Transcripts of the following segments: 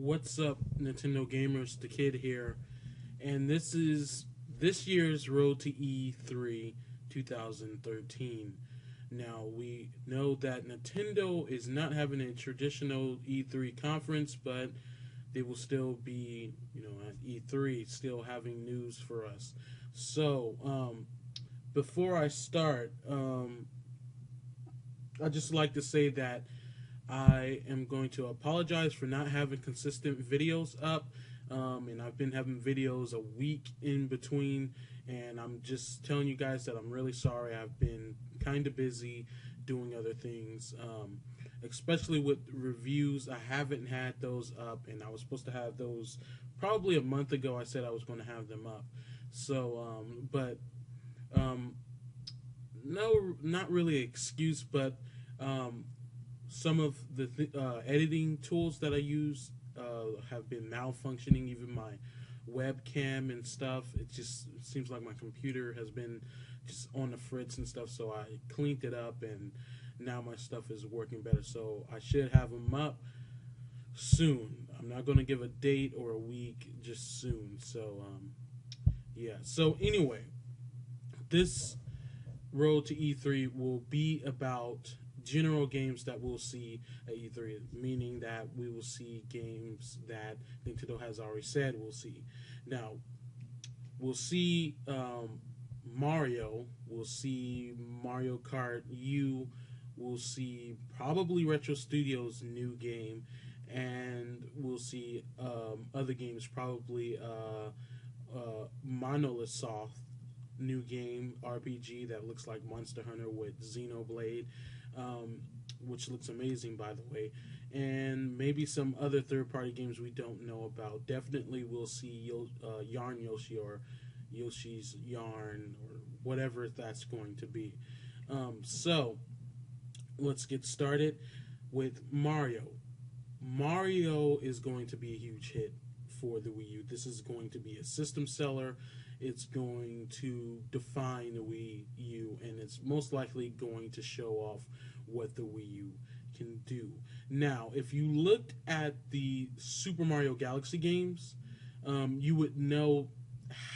What's up, Nintendo gamers? The Kid here, and this is this year's Road to E3 2013. Now, we know that Nintendo is not having a traditional E3 conference, but they will still be, at E3, still having news for us. So, before I start, I'd just like to say that I am going to apologize for not having consistent videos up. And I've been having videos a week in between. And I'm just telling you guys that I'm really sorry. I've been kind of busy doing other things, especially with reviews. I haven't had those up, and I was supposed to have those probably a month ago. I said I was going to have them up. So, no, not really an excuse, but some of the editing tools that I use have been malfunctioning. Even my webcam and stuff. It seems like my computer has been just on the fritz and stuff. So I cleaned it up, and now my stuff is working better. So I should have them up soon. I'm not going to give a date or a week, just soon. So yeah. So anyway, this Road to E3 will be about general games that we'll see at E3, meaning that we will see games that Nintendo has already said we'll see. Now, we'll see Mario, we'll see Mario Kart U, we'll see probably Retro Studios' new game, and we'll see other games, probably Monolith Soft new game RPG that looks like Monster Hunter with Xenoblade, which looks amazing, by the way, and maybe some other third-party games we don't know about. Definitely we'll see Yarn Yoshi or Yoshi's Yarn or whatever that's going to be. So let's get started with Mario. Mario is going to be a huge hit for the Wii U. This is going to be a system seller. It's going to define the Wii U, and it's most likely going to show off what the Wii U can do. Now, if you looked at the Super Mario Galaxy games, you would know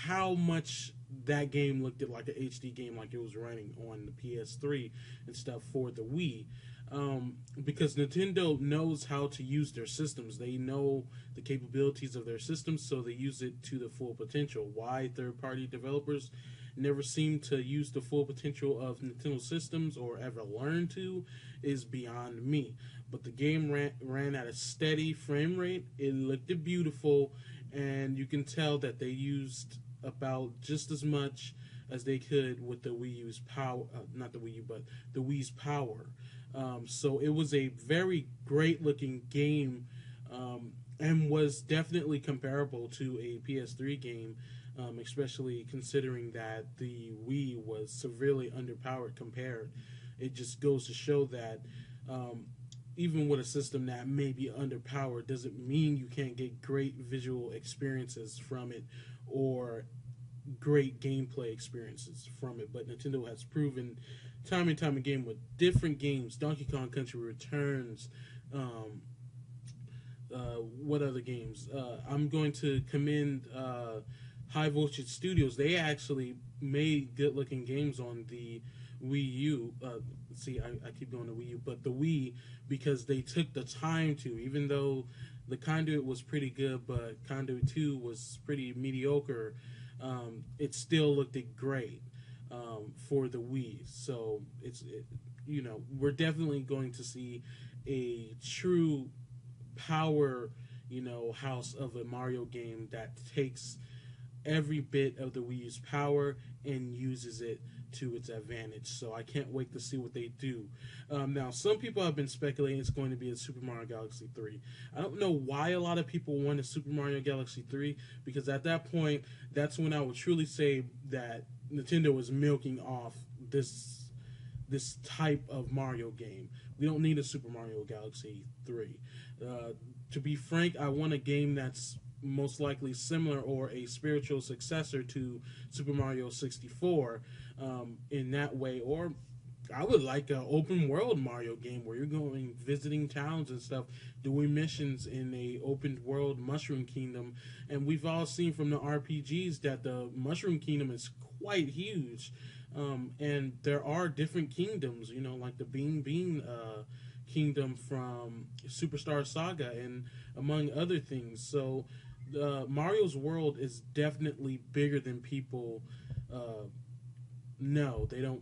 how much that game looked like an HD game, like it was running on the PS3 and stuff for the Wii. Because Nintendo knows how to use their systems. They know the capabilities of their systems, so they use it to the full potential. Why third-party developers never seem to use the full potential of Nintendo systems or ever learn to is beyond me. But the game ran at a steady frame rate. It looked beautiful, and you can tell that they used about just as much as they could with the Wii U's power, not the Wii U, but the Wii's power. So it was a very great looking game, and was definitely comparable to a PS3 game, especially considering that the Wii was severely underpowered compared. It just goes to show that even with a system that may be underpowered doesn't mean you can't get great visual experiences from it or great gameplay experiences from it. But Nintendo has proven time and time again with different games, Donkey Kong Country Returns, what other games? I'm going to commend High Voltage Studios. They actually made good looking games on the Wii U. I keep going to Wii U, but the Wii, because they took the time to, even though the Conduit was pretty good, but Conduit 2 was pretty mediocre, it still looked great for the Wii. So we're definitely going to see a true power, house of a Mario game that takes every bit of the Wii U's power and uses it to its advantage. So I can't wait to see what they do. Now, some people have been speculating it's going to be a Super Mario Galaxy 3. I don't know why a lot of people want a Super Mario Galaxy 3, because at that point, that's when I would truly say that Nintendo is milking off this type of Mario game. We don't need a Super Mario Galaxy 3. To be frank, I want a game that's most likely similar or a spiritual successor to Super Mario 64 in that way, or I would like an open world Mario game where you're going visiting towns and stuff, doing missions in a open world Mushroom Kingdom. And we've all seen from the RPGs that the Mushroom Kingdom is quite huge. And there are different kingdoms, you know, like the Bean Kingdom from Superstar Saga, and among other things. So Mario's world is definitely bigger than people know. They don't.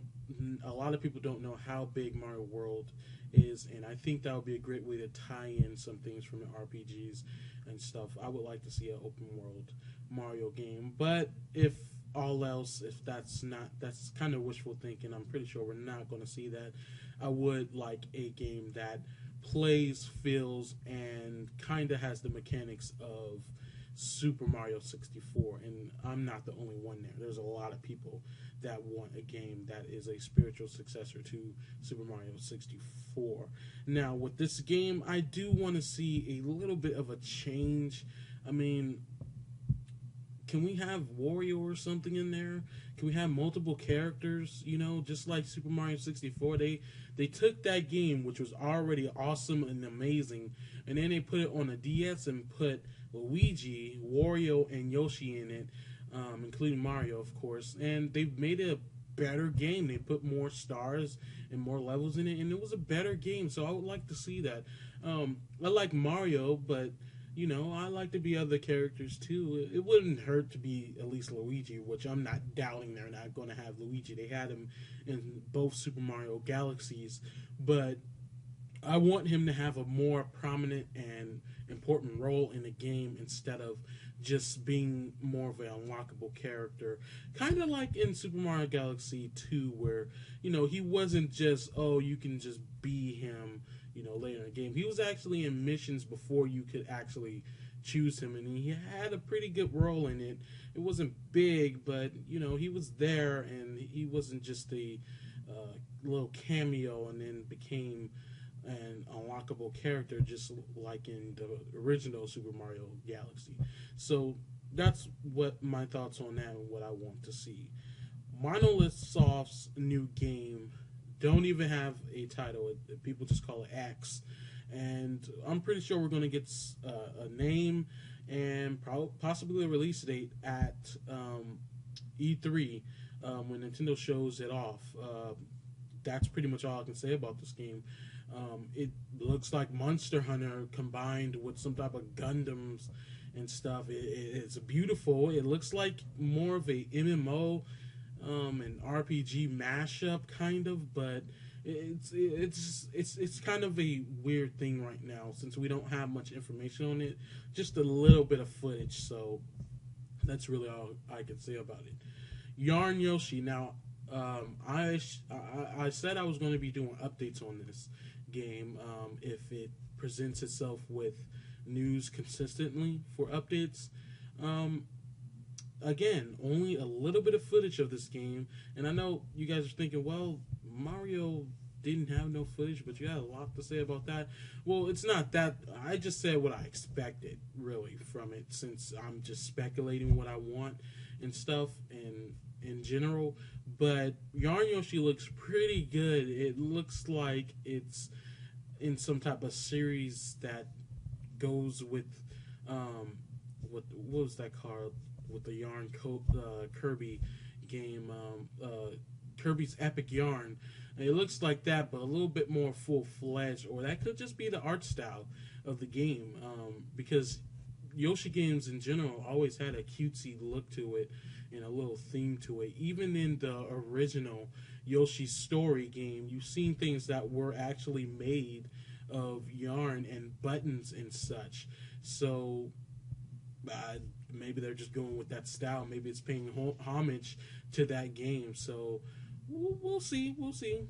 A lot of people don't know how big Mario World is, and I think that would be a great way to tie in some things from the RPGs and stuff. I would like to see an open world Mario game, but if all else, if that's not, that's kind of wishful thinking. I'm pretty sure we're not going to see that. I would like a game that plays, feels, and kind of has the mechanics of Super Mario 64, and I'm not the only one there. There's a lot of people that want a game that is a spiritual successor to Super Mario 64. Now, with this game, I do want to see a little bit of a change. I mean, can we have Wario or something in there? Can we have multiple characters? You know, just like Super Mario 64, they took that game, which was already awesome and amazing, and then they put it on a DS and put Luigi, Wario, and Yoshi in it, including Mario, of course, and they've made it a better game. They put more stars and more levels in it, and it was a better game, so I would like to see that. I like Mario, but you know, I like to be other characters too. It wouldn't hurt to be at least Luigi, which I'm not doubting they're not going to have Luigi. They had him in both Super Mario Galaxies, but I want him to have a more prominent and important role in the game instead of just being more of an unlockable character. Kind of like in Super Mario Galaxy 2, where, you know, he wasn't just, oh, you can just be him, you know, later in the game. He was actually in missions before you could actually choose him, and he had a pretty good role in it. It wasn't big, but, you know, he was there, and he wasn't just a little cameo and then became an unlockable character just like in the original Super Mario Galaxy. So that's what my thoughts on that and what I want to see. Monolith Soft's new game don't even have a title. People just call it X. And I'm pretty sure we're going to get a name and possibly a release date at E3 when Nintendo shows it off. That's pretty much all I can say about this game. It looks like Monster Hunter combined with some type of Gundams and stuff. It's beautiful. It looks like more of a MMO an RPG mashup kind of, but it's kind of a weird thing right now since we don't have much information on it. Just a little bit of footage, so that's really all I can say about it. Yarn Yoshi. Now, I said I was going to be doing updates on this game if it presents itself with news consistently for updates. Again, only a little bit of footage of this game, and I know you guys are thinking, well, Mario didn't have no footage, but you had a lot to say about that. Well, it's not that. I just said what I expected, really, from it, since I'm just speculating what I want and stuff, and in general. But Yarn Yoshi looks pretty good. It looks like it's in some type of series that goes with what was that called? With the Yarn Kirby game, Kirby's Epic Yarn. And it looks like that, but a little bit more full-fledged, or that could just be the art style of the game, because Yoshi games in general always had a cutesy look to it and a little theme to it. Even in the original Yoshi Story game, you've seen things that were actually made of yarn and buttons and such. So maybe they're just going with that style. Maybe it's paying homage to that game. So we'll see. We'll see.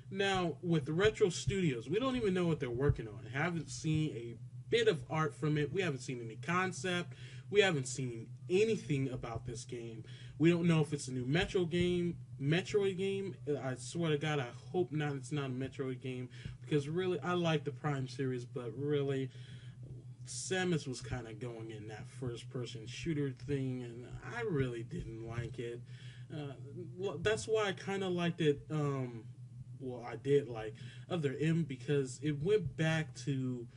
Now, with Retro Studios, we don't even know what they're working on. Haven't seen a bit of art from it. We haven't seen any concept. We haven't seen anything about this game. We don't know if it's a new Metroid game. I swear to God, I hope not. It's not a Metroid game, because really, I like the Prime series, but really, Samus was kind of going in that first-person shooter thing, and I really didn't like it. That's why I kind of liked it. Well, I did like Other M because it went back to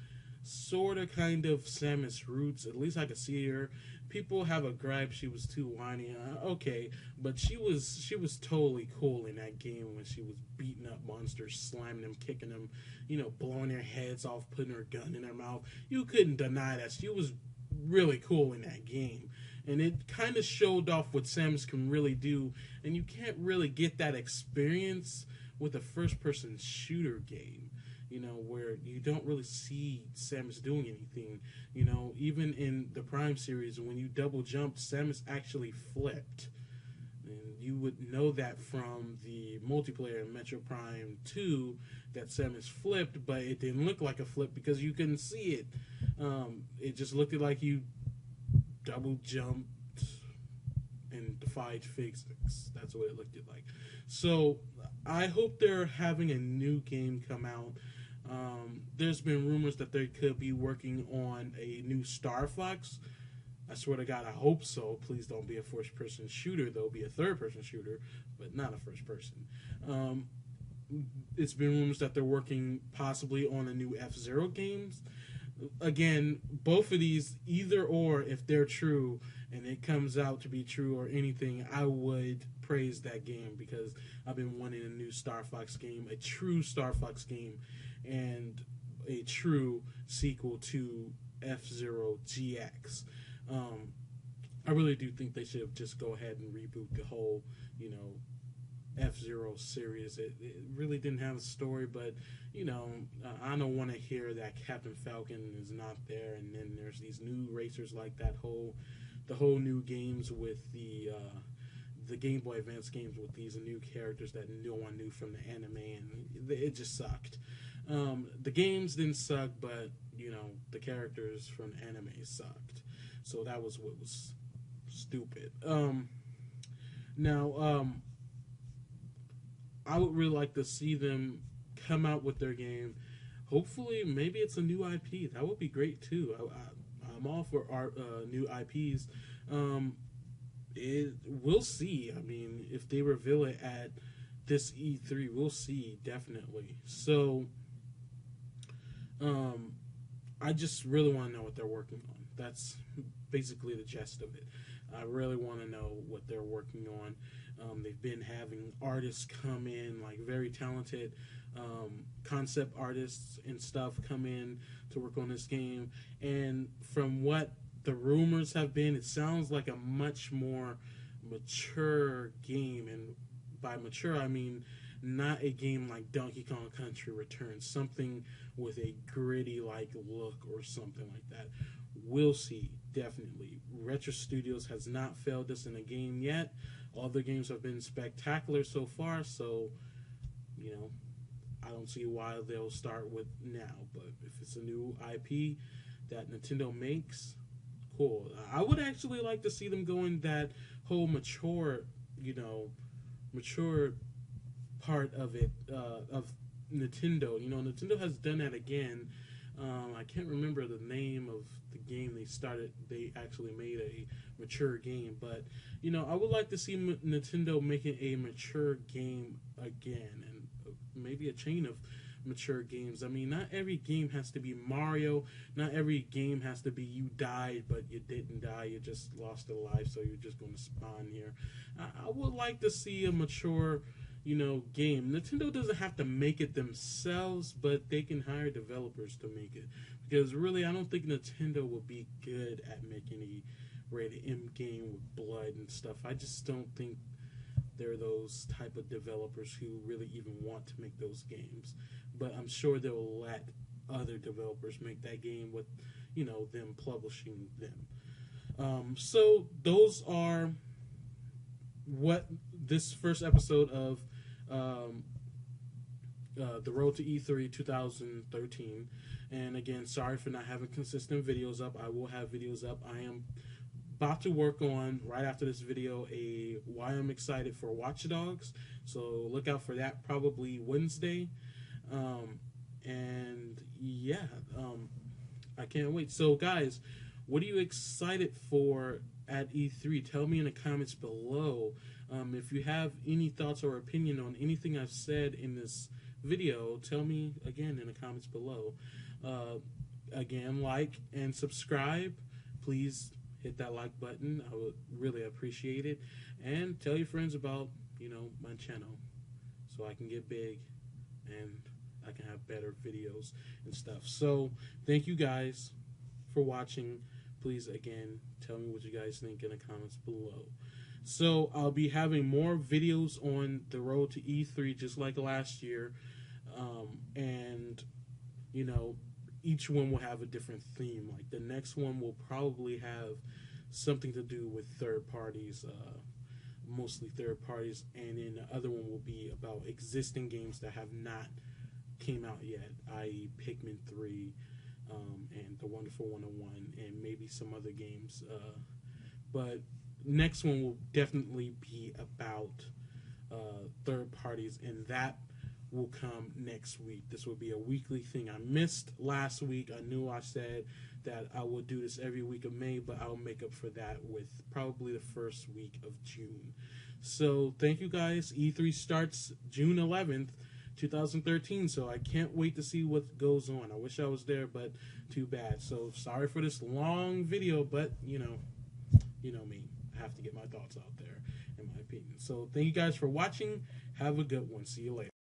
sort of kind of Samus roots. At least I could see her. People have a gripe she was too whiny. Okay, but she was totally cool in that game when she was beating up monsters, slamming them, kicking them, blowing their heads off, putting her gun in her mouth. You couldn't deny that she was really cool in that game. And it kind of showed off what Samus can really do, and you can't really get that experience with a first-person shooter game, where you don't really see Samus doing anything. Even in the Prime series, when you double jumped, Samus actually flipped. And you would know that from the multiplayer in Metro Prime 2 that Samus flipped, but it didn't look like a flip because you couldn't see it. It just looked like you double jumped and defied physics. That's what it looked like. So I hope they're having a new game come out. There's been rumors that they could be working on a new Star Fox. I swear to God, I hope so. Please don't be a first-person shooter, though. Be a third-person shooter, but not a first-person. It's been rumors that they're working possibly on a new F-Zero games. Again, both of these, either or, if they're true and it comes out to be true or anything, I would praise that game because I've been wanting a new Star Fox game, a true Star Fox game, and a true sequel to F-Zero GX. I really do think they should just go ahead and reboot the whole, F-Zero series. It really didn't have a story, but I don't want to hear that Captain Falcon is not there, and then there's these new racers like the whole new games with the Game Boy Advance games with these new characters that no one knew from the anime, and it just sucked. The games didn't suck, but the characters from the anime sucked, so that was what was stupid. Now, I would really like to see them come out with their game. Hopefully, maybe it's a new IP. That would be great too. I'm all for new IPs. We'll see. I mean, if they reveal it at this E3, we'll see definitely. So, I just really want to know what they're working on. That's basically the gist of it. I really want to know what they're working on. They've been having artists come in, like very talented concept artists and stuff come in to work on this game. And from what the rumors have been, it sounds like a much more mature game. And by mature, I mean not a game like Donkey Kong Country Returns, something with a gritty like look or something like that. We'll see, definitely. Retro Studios has not failed us in a game yet. All their games have been spectacular so far, so, I don't see why they'll start with now. But if it's a new IP that Nintendo makes, cool. I would actually like to see them go in that whole mature part of it, of Nintendo. Nintendo has done that again. I can't remember the name of the game they started. They actually made a mature game, but I would like to see Nintendo making a mature game again, and maybe a chain of mature games. I mean, not every game has to be Mario. Not every game has to be you died, but you didn't die. You just lost a life, so you're just going to spawn here. I would like to see a mature game. Nintendo doesn't have to make it themselves, but they can hire developers to make it. Because really, I don't think Nintendo will be good at making a rated M game with blood and stuff. I just don't think they're those type of developers who really even want to make those games. But I'm sure they'll let other developers make that game with, them publishing them. So those are what this first episode of the Road to E3 2013. And again, sorry for not having consistent videos up. I will have videos up. I am about to work on, right after this video, a why I'm excited for Watch Dogs. So look out for that probably Wednesday. And yeah, I can't wait. So guys, what are you excited for at E3? Tell me in the comments below. If you have any thoughts or opinion on anything I've said in this video, tell me again in the comments below. Again, like and subscribe. Please hit that like button. I would really appreciate it. And tell your friends about, my channel so I can get big and I can have better videos and stuff. So thank you guys for watching. Please, again, tell me what you guys think in the comments below. So I'll be having more videos on the road to E3 just like last year. And, each one will have a different theme. Like the next one will probably have something to do with third parties, mostly third parties. And then the other one will be about existing games that have not came out yet, i.e. Pikmin 3, and The Wonderful 101, and maybe some other games. But next one will definitely be about third parties, and that will come next week. This will be a weekly thing. I missed last week. I knew I said that I would do this every week of May, but I'll make up for that with probably the first week of June. So thank you guys. E3 starts June 11th. 2013, so I can't wait to see what goes on. I wish I was there, but too bad. So sorry for this long video, but you know me. I have to get my thoughts out there, in my opinion. So thank you guys for watching. Have a good one. See you later.